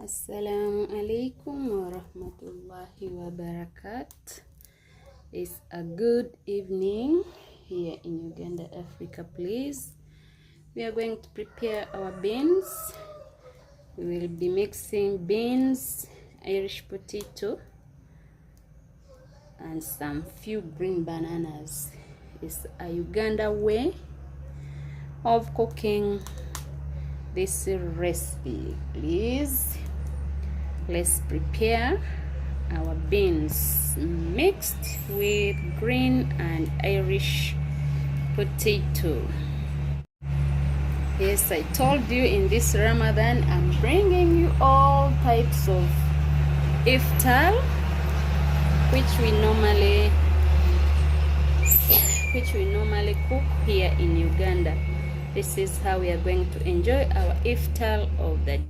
Assalamu alaikum wa rahmatullahi wa barakat. It's a good evening here in Uganda, Africa, please. We are going to prepare our beans. We will be mixing beans, Irish potato, and some few green bananas. It's a Uganda way of cooking this recipe. Please, let's prepare our beans mixed with green and Irish potato. Yes, I told you in this Ramadan I'm bringing you all types of iftar which we normally cook here in Uganda. This is how we are going to enjoy our iftar of the day.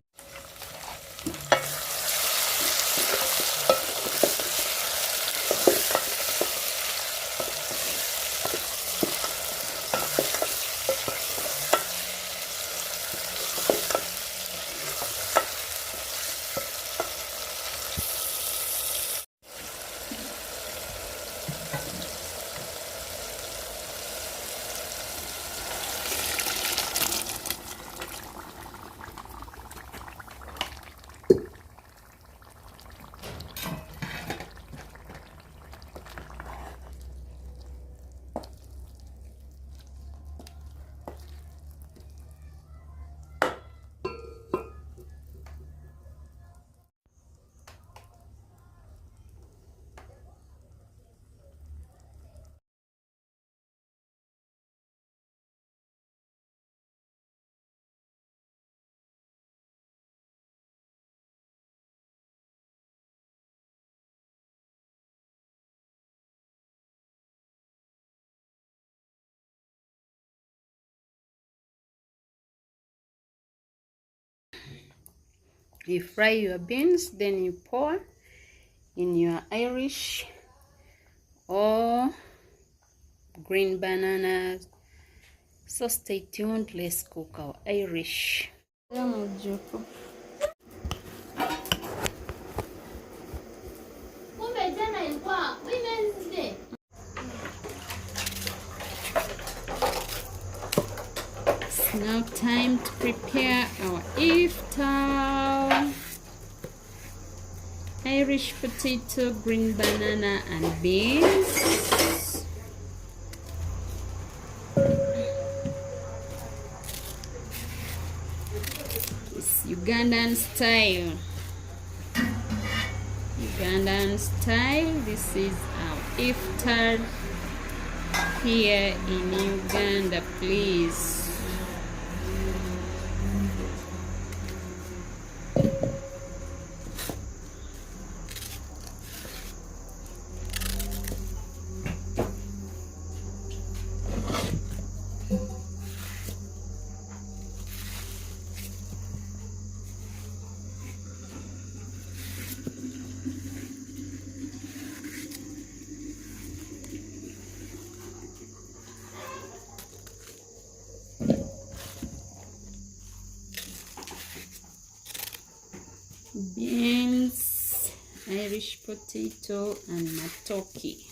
You fry your beans, then you pour in your Irish or green bananas. So stay tuned, let's cook our Irish. It's now time to prepare our iftar. Irish potato, green banana, and beans. It's Ugandan style. Ugandan style. This is our iftar here in Uganda, please. Beans, Irish potato, and matoke.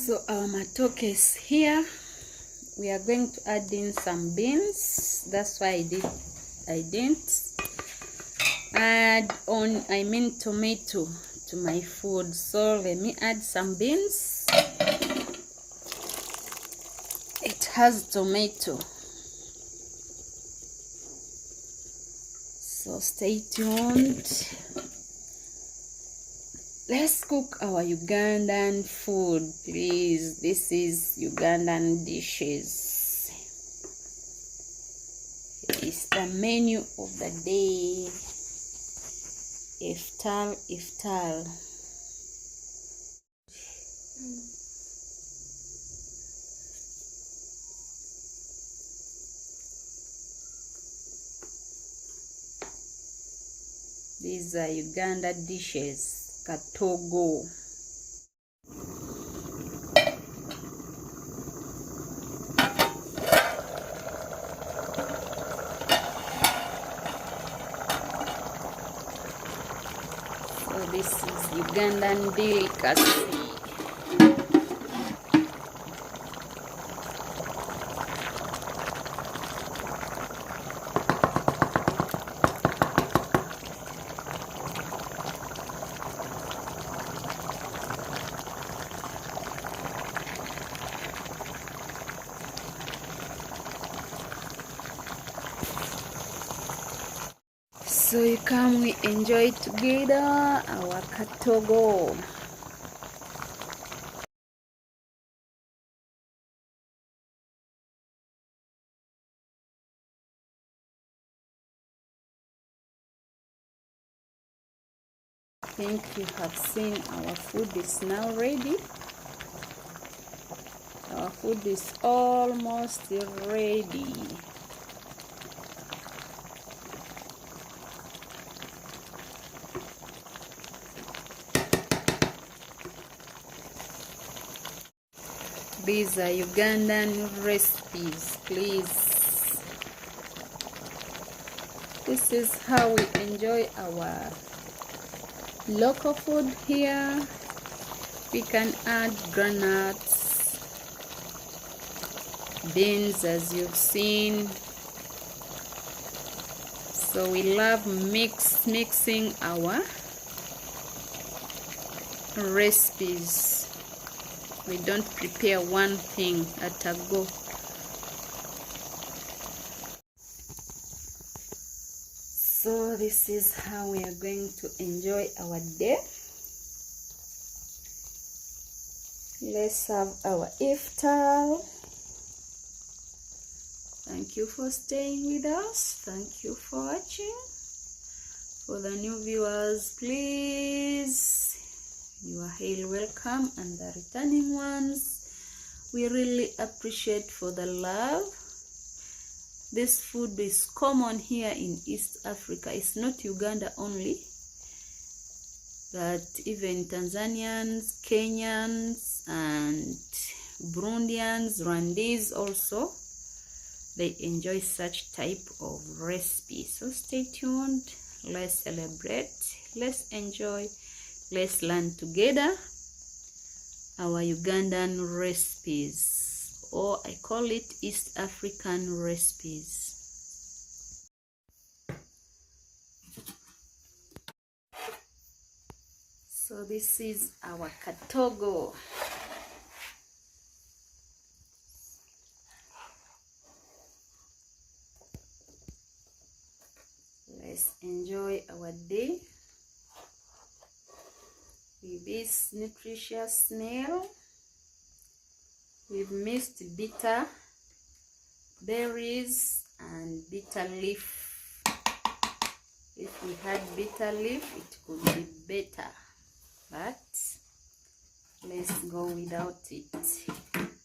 So our matoke is here. We are going to add in some beans. That's why I didn't add on, tomato to my food. So let me add some beans. It has tomato. So stay tuned. Let's cook our Ugandan food, please. This is Ugandan dishes. It's the menu of the day. Iftar. These are Uganda dishes. Katogo. So this is Ugandan delicacy. So you come, we enjoy together our katogo. I think you have seen our food is now ready. Our food is almost ready. These are Ugandan recipes, please. This is how we enjoy our local food here. We can add granuts, beans, as you've seen. So we love mixing our recipes. We don't prepare one thing at a go. So this is how we are going to enjoy our day. Let's have our iftar. Thank you for staying with us. Thank you for watching. For the new viewers, please, you are highly welcome, and the returning ones, we really appreciate for the love. This food is common here in East Africa. It's not Uganda only, but even Tanzanians, Kenyans, and Burundians, Rwandese also, they enjoy such type of recipe. So stay tuned. Let's celebrate, let's enjoy, let's learn together our Ugandan recipes or I call it East African recipes. So this is our katogo. Let's enjoy our day with this nutritious meal. We've mixed bitter berries and bitter leaf. If we had bitter leaf, it could be better, but let's go without it.